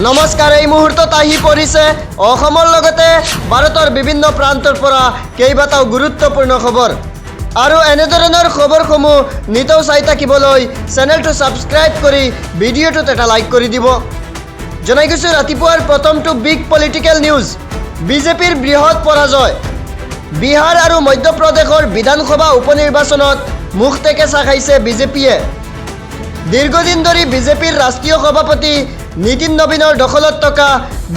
নমস্কাৰ, এই মুহূৰ্তত আহি পৰিছে অসমৰ লগতে ভাৰতৰ বিভিন্ন প্ৰান্তৰ পৰা কেইবাটাও গুৰুত্বপূৰ্ণ খবৰ। আৰু এনেধৰণৰ খবৰসমূহ নিতৌ চাই থাকিবলৈ চেনেলটো ছাবস্ক্ৰাইব কৰি ভিডিঅ'টোত এটা লাইক কৰি দিব। জনাই গৈছোঁ ৰাতিপুৱাৰ প্ৰথমটো বিগ পলিটিকেল নিউজ। বিজেপিৰ বৃহৎ পৰাজয়। বিহাৰ আৰু মধ্যপ্ৰদেশৰ বিধানসভা উপনিৰ্বাচনত মুখ টেকেচা খাইছে বিজেপিয়ে। দীৰ্ঘদিন ধৰি বিজেপিৰ ৰাষ্ট্ৰীয় সভাপতি নীতিন নবীনৰ দখলত থকা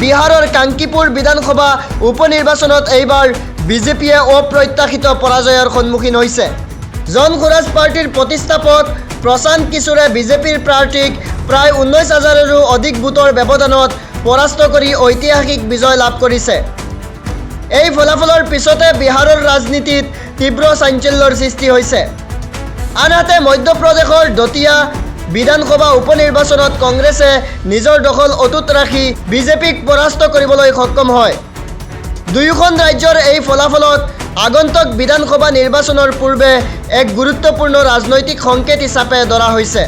বিহাৰৰ কাংকিপুৰ বিধানসভা উপনিৰ্বাচনত এইবাৰ বিজেপিয়ে অপ্ৰত্যাশিত পৰাজয়ৰ সন্মুখীন হৈছে। জন সুৰাজ পাৰ্টিৰ প্ৰতিষ্ঠাপক প্ৰশান্ত কিশোৰে বিজেপিৰ প্ৰাৰ্থীক প্ৰায় 19,000ৰো অধিক ভোটৰ ব্যৱধানত পৰাস্ত কৰি ঐতিহাসিক বিজয় লাভ কৰিছে। এই ফলাফলৰ পিছতে বিহাৰৰ ৰাজনীতিত তীব্ৰ চাঞ্চল্যৰ সৃষ্টি হৈছে। আনহাতে মধ্যপ্ৰদেশৰ দতিয়া বিধানসভা উপনিৰ্বাচনত কংগ্ৰেছে নিজৰ দখল অটুট ৰাখি বিজেপিক পৰাস্ত কৰিবলৈ সক্ষম হয়। দুয়োখন ৰাজ্যৰ এই ফলাফলক আগন্তুক বিধানসভা নিৰ্বাচনৰ পূৰ্বে এক গুৰুত্বপূৰ্ণ ৰাজনৈতিক সংকেত হিচাপে ধৰা হৈছে।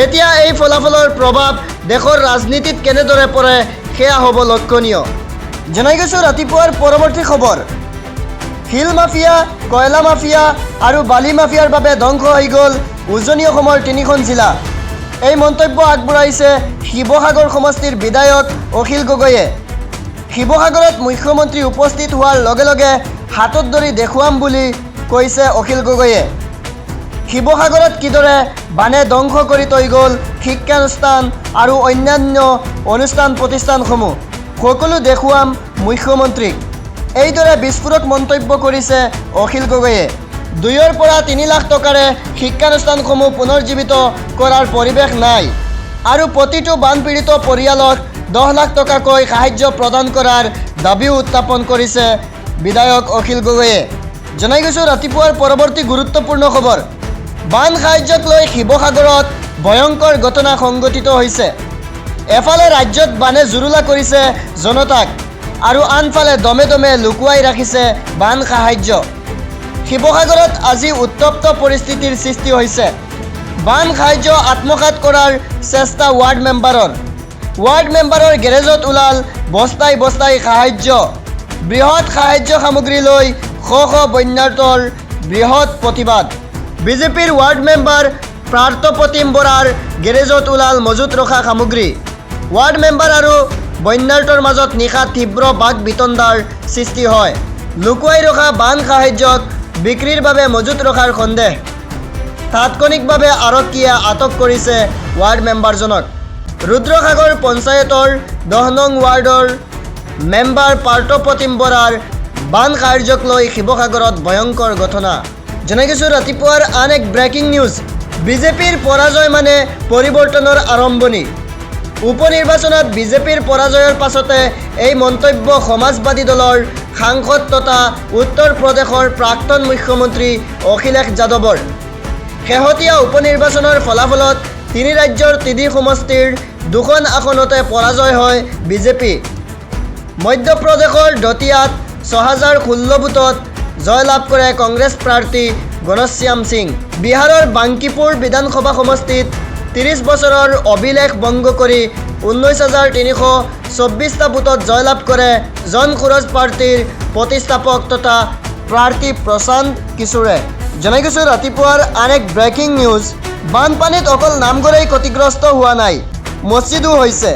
এতিয়া এই ফলাফলৰ প্ৰভাৱ দেশৰ ৰাজনীতিত কেনেদৰে পৰে সেয়া হ'ব লক্ষণীয়। জনাই গৈছোঁ ৰাতিপুৱাৰ পৰৱৰ্তী খবৰ। শিল মাফিয়া, কয়লা মাফিয়া আৰু বালি মাফিয়াৰ বাবে ধ্বংস হৈ গ'ল উজনি অসমৰ 3খন জিলা। এই মন্তব্য আগবঢ়াইছে শিৱসাগৰ সমষ্টিৰ বিধায়ক অখিল গগৈয়ে। শিৱসাগৰত মুখ্যমন্ত্ৰী উপস্থিত হোৱাৰ লগে লগে হাতত ধৰি দেখুৱাম বুলি কৈছে অখিল গগৈয়ে। শিৱসাগৰত কিদৰে বানে ধ্বংস কৰি থৈ গ'ল শিক্ষানুষ্ঠান আৰু অন্যান্য অনুষ্ঠান প্ৰতিষ্ঠানসমূহ, সকলো দেখুৱাম মুখ্যমন্ত্ৰীক। এইদৰে বিস্ফোৰক মন্তব্য কৰিছে অখিল গগৈয়ে। 2 পৰা 3 লাখ টকাৰে শিক্ষানুষ্ঠানসমূহ পুনৰ্জীৱিত কৰাৰ পৰিৱেশ নাই আৰু প্ৰতিটো বানপীড়িত পৰিয়ালক 10 লাখ টকাকৈ সাহায্য প্ৰদান কৰাৰ দাবীও উত্থাপন কৰিছে বিধায়ক অখিল গগৈয়ে। জনাই গৈছোঁ ৰাতিপুৱাৰ পৰৱৰ্তী গুৰুত্বপূৰ্ণ খবৰ। বান সাহায্যক লৈ শিৱসাগৰত ভয়ংকৰ ঘটনা সংঘটিত হৈছে। এফালে ৰাজ্যত বানে জুৰুলা কৰিছে জনতাক আৰু আনফালে দমে দমে লুকুৱাই ৰাখিছে বান সাহায্য। শিৱসাগৰত আজি উত্তপ্ত পৰিস্থিতিৰ সৃষ্টি হৈছে। বান সাহায্য আত্মসাৎ কৰাৰ চেষ্টা ৱাৰ্ড মেম্বাৰৰ গেৰেজত ওলাল বস্তাই বস্তাই সাহায্য। বৃহৎ সাহায্য সামগ্ৰী লৈ শ বন্যাৰ্তৰ বৃহৎ প্ৰতিবাদ। বিজেপিৰ ৱাৰ্ড মেম্বাৰ পাৰ্থপ্ৰতিম বৰাৰ গেৰেজত ওলাল মজুত ৰখা সামগ্ৰী। ৱাৰ্ড মেম্বাৰ আৰু বন্যাৰ্তৰ মাজত নিশা তীব্ৰ বাক বিতণ্ডাৰ সৃষ্টি হয়। লুকুৱাই ৰখা বান সাহায্যক বিক্ৰীৰ বাবে মজুত ৰখাৰ সন্দেহ। তাৎক্ষণিকভাৱে আৰক্ষীয়ে আটক কৰিছে ৱাৰ্ড মেম্বাৰজনক। ৰুদ্ৰসাগৰ পঞ্চায়তৰ 10 নং ৱাৰ্ডৰ মেম্বাৰ পাৰ্থপ্ৰতিম বৰাৰ বান সাহায্যক লৈ শিৱসাগৰত ভয়ংকৰ ঘটনা। জনাই গৈছোঁ ৰাতিপুৱাৰ আন এক ব্ৰেকিং নিউজ। বিজেপিৰ পৰাজয় মানে পৰিৱৰ্তনৰ আৰম্ভণি। উপনিৰ্বাচনত বিজেপিৰ পৰাজয়ৰ পাছতে এই মন্তব্য সমাজবাদী দলৰ সাংসদ তথা উত্তৰ প্ৰদেশৰ প্ৰাক্তন মুখ্যমন্ত্ৰী অখিলেশ যাদৱৰ। শেহতীয়া উপনিৰ্বাচনৰ ফলাফলত 3 ৰাজ্যৰ 3 সমষ্টিৰ 2খন আসনতে পৰাজয় হয় বিজেপি। মধ্যপ্ৰদেশৰ দতিয়াত 6,016 ভোটত জয়লাভ কৰে কংগ্ৰেছ প্ৰাৰ্থী ঘনশ্যাম সিং। বিহাৰৰ বাংকিপুৰ বিধানসভা সমষ্টিত 30 বছৰৰ অভিলেখ ভংগ কৰি 19,324টা ভোটত জয়লাভ কৰে জন সুৰাজ পাৰ্টিৰ প্ৰতিষ্ঠাপক তথা প্ৰাৰ্থী প্ৰশান্ত কিশোৰে। জনাই গৈছোঁ ৰাতিপুৱাৰ আন এক ব্ৰেকিং নিউজ। বানপানীত অকল নামঘৰেই ক্ষতিগ্ৰস্ত হোৱা নাই, মছজিদো হৈছে।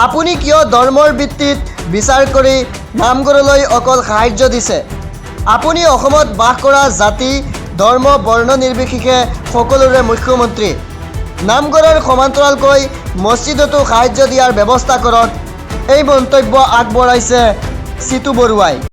আপুনি কিয় ধৰ্মৰ ভিত্তিত বিচাৰ কৰি নামঘৰলৈ অকল সাহায্য দিছে? আপুনি অসমত বাস কৰা জাতি, ধৰ্ম, বৰ্ণ নিৰ্বিশেষে সকলোৰে মুখ্যমন্ত্ৰী। নামঘৰৰ সমান্তৰালকৈ মছজিদতো সাহায্য দিয়াৰ ব্যৱস্থা কৰক। এই মন্তব্য আগবঢ়াইছে চিতু বৰুৱাই।